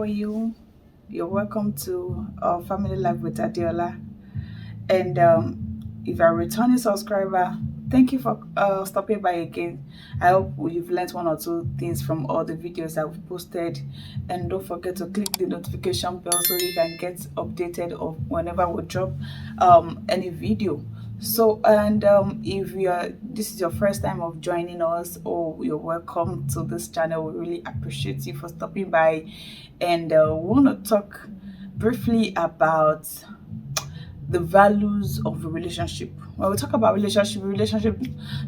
how are you? You're welcome to Family Life with Adiola. And if you're a returning subscriber, thank you for stopping by again. I hope you've learned one or two things from all the videos that we've posted. And don't forget to click the notification bell so you can get updated of whenever we drop any video. So, and if you are this is your first time of joining us, or you're welcome to this channel, we really appreciate you for stopping by. And we want to talk briefly about the values of a relationship. When we talk about relationship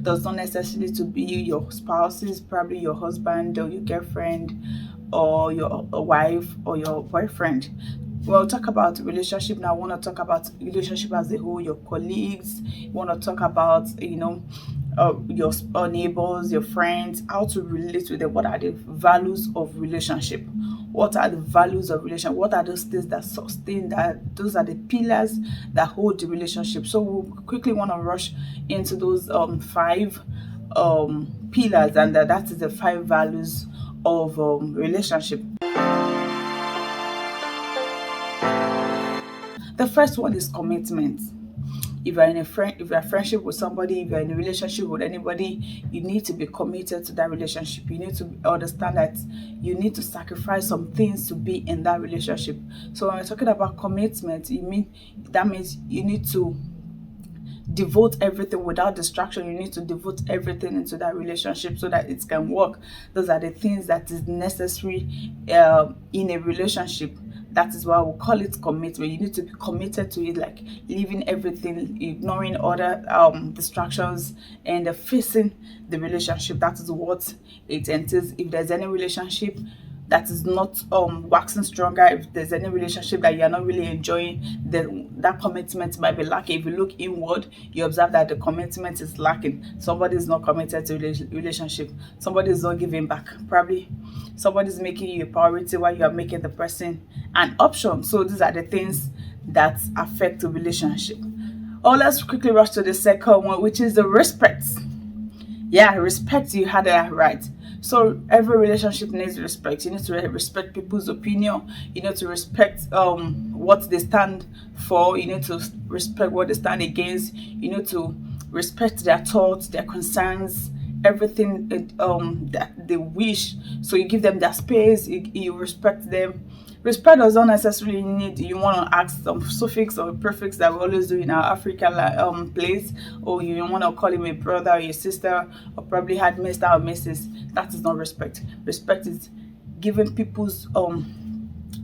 does not necessarily to be your spouses, probably your husband or your girlfriend or your wife or your boyfriend. When we talk about relationship now, I want to talk about relationship as a whole, your colleagues. You want to talk about, your neighbors, your friends, how to relate with them. What are the values of relationship? What are the values of relationship? What are those things that sustain that? Those are the pillars that hold the relationship. So we'll quickly want to rush into those five pillars, and that is the five values of relationship. The first one is commitment. If you're in if you're a friendship with somebody, if you're in a relationship with anybody, you need to be committed to that relationship. You need to understand that you need to sacrifice some things to be in that relationship. So when we're talking about commitment, that means you need to devote everything without distraction. You need to devote everything into that relationship so that it can work. Those are the things that is necessary in a relationship. That is why we call it commitment. You need to be committed to it, like leaving everything, ignoring other distractions, and facing the relationship. That is what it entails. If there's any relationship that is not waxing stronger, if there's any relationship that you're not really enjoying, then that commitment might be lacking. If you look inward, you observe that the commitment is lacking. Somebody is not committed to relationship. Somebody is not giving back. Probably somebody is making you a priority while you are making the person an option. So these are the things that affect the relationship. Oh, let's quickly rush to the second one, which is the respect. Yeah, respect. You had that right. So every relationship needs respect. You need to respect people's opinion. You need to respect what they stand for. You need to respect what they stand against. You need to respect their thoughts, their concerns, everything that they wish. So you give them their space. You respect them. Respect does not necessarily need you want to ask some suffix or prefix that we always do in our African place, or you want to call him a brother or your sister, or probably had Mr. or Mrs. That is not respect. Respect is giving people's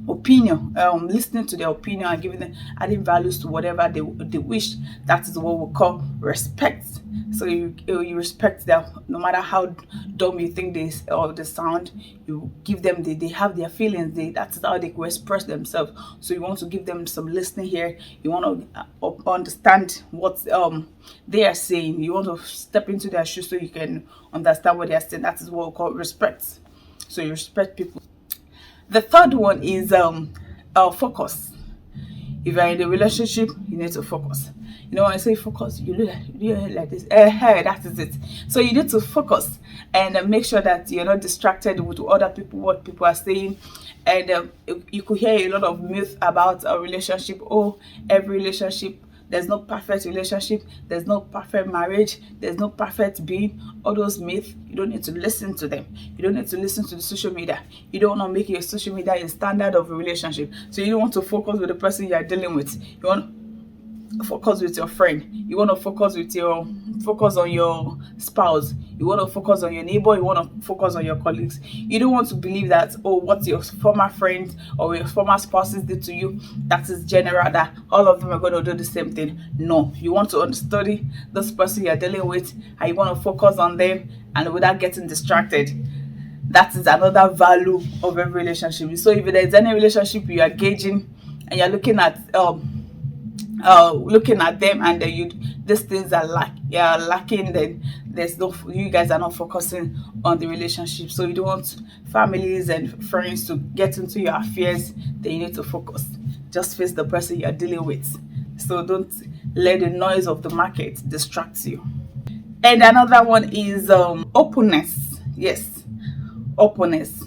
opinion, listening to their opinion and giving them adding values to whatever they wish. That is what we call respect. So you respect them no matter how dumb you think they sound. You give them they have their feelings. That is how they can express themselves. So you want to give them some listening here. You want to understand what they are saying. You want to step into their shoes so you can understand what they are saying. That is what we call respect. So you respect people. The third one is focus. If you're in a relationship, you need to focus. When I say focus, you look like this. That is it. So you need to focus and make sure that you're not distracted with other people, what people are saying. And you could hear a lot of myth about a relationship. Oh, every relationship, there's no perfect relationship, there's no perfect marriage, there's no perfect being. All those myths, you don't need to listen to them. You don't need to listen to the social media. You don't want to make your social media a standard of a relationship. So you don't want to focus with the person you are dealing with. You want to focus with your friend. You want to focus on your spouse. You want to focus on your neighbor. You want to focus on your colleagues. You don't want to believe that, what your former friend or your former spouses did to you, that is general, that all of them are going to do the same thing. No, you want to study this person you're dealing with, and you want to focus on them and without getting distracted. That is another value of every relationship. So if there's any relationship you are gauging and you're looking at them, and these things are lacking, then you guys are not focusing on the relationship. So you don't want families and friends to get into your affairs. Then you need to focus. Just face the person you're dealing with. So don't let the noise of the market distract you. And another one is openness. Yes, openness.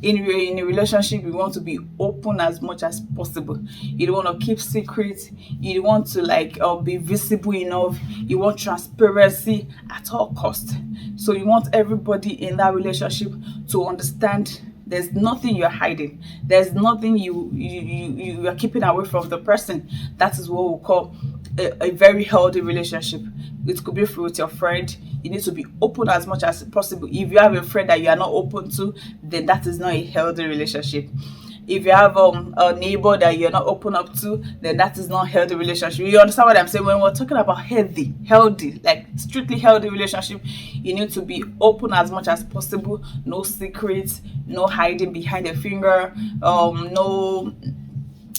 in a relationship, you want to be open as much as possible. You don't want to keep secrets. You don't want to like be visible enough. You want transparency at all cost. So you want everybody in that relationship to understand there's nothing you're hiding. There's nothing you are keeping away from the person. That is what we call a very healthy relationship. It could be with your friend. You need to be open as much as possible. If you have a friend that you are not open to, then that is not a healthy relationship. If you have a neighbor that you're not open up to, then that is not a healthy relationship. You understand what I'm saying? When we're talking about healthy, like strictly healthy relationship, you need to be open as much as possible. No secrets, no hiding behind the finger, no,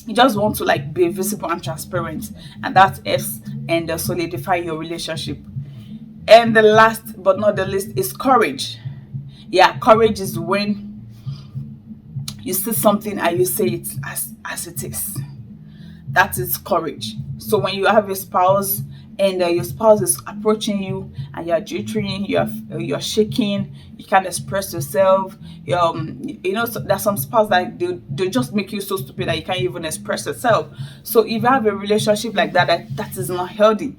you just want to like be visible and transparent, and that helps and solidify your relationship. And the last but not the least is courage. Yeah, courage is when you see something and you say it as it is. That is courage. So when you have a spouse and your spouse is approaching you and you're jittering, you're shaking, you can't express yourself. So there's some spouse that they just make you so stupid that you can't even express yourself. So if you have a relationship like that is not healthy.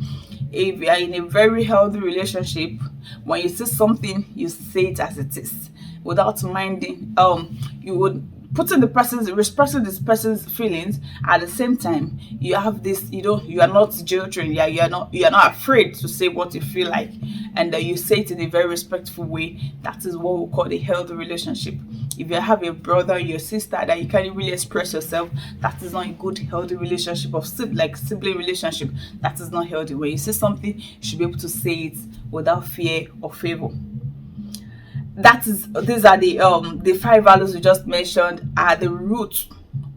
If you are in a very healthy relationship, when you see something, you say it as it is without minding. You would putting expressing this person's feelings. At the same time, you have this, you are not jilting. Yeah, you are not afraid to say what you feel like, and you say it in a very respectful way. That is what we call a healthy relationship. If you have a brother, your sister that you can't really express yourself, that is not a good healthy relationship of sibling relationship. That is not healthy. When you say something, you should be able to say it without fear or favor. These are the five values we just mentioned are the root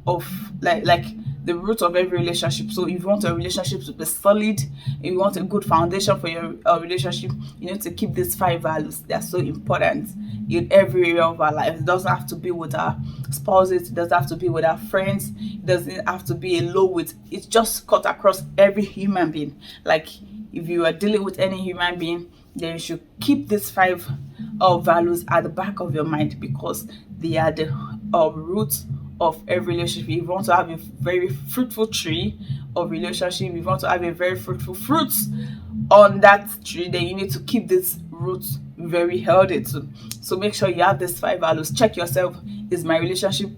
of like the root of every relationship. So if you want a relationship to be solid, if you want a good foundation for your relationship, you need to keep these five values. They are so important in every area of our life. It doesn't have to be with our spouses, it doesn't have to be with our friends, it doesn't have to be alone with, it's just cut across every human being. Like if you are dealing with any human being, then you should keep these five values at the back of your mind, because they are the root of every relationship. If you want to have a very fruitful tree of relationship, if you want to have a very fruitful fruits on that tree, then you need to keep this roots very healthy too. So make sure you have these five values. Check yourself. Is my relationship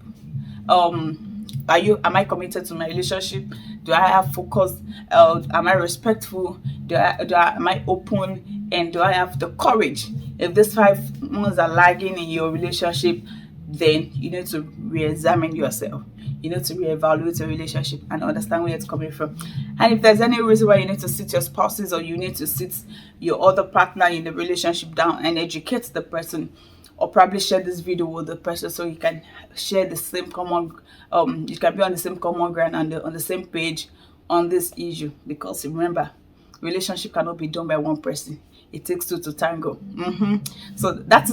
am I committed to my relationship? Do I have focus? Am I respectful? Am I open? And do I have the courage? If these five ones are lagging in your relationship, then you need to re-examine yourself. You need to reevaluate your relationship and understand where it's coming from. And if there's any reason why you need to sit your spouses or you need to sit your other partner in the relationship down and educate the person, or probably share this video with the person so you can share the same common you can be on the same common ground and on the same page on this issue. Because remember, relationship cannot be done by one person. It takes two to tango. So that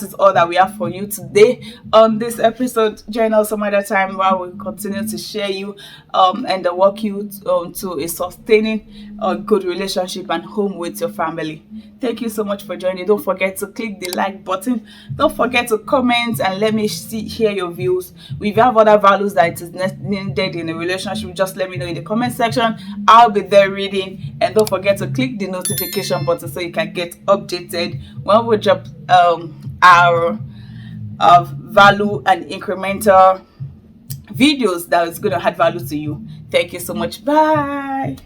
is all that we have for you today on this episode. Join us some other time while we continue to share you and walk you to a sustaining good relationship and home with your family. Thank you so much for joining. Don't forget to click the like button. Don't forget to comment and let me hear your views. If you have other values that is needed in a relationship, just let me know in the comment section. I'll be there reading. And don't forget to click the notification button so you can get updated when we drop our value and incremental videos that is going to add value to you. Thank you so much. Bye.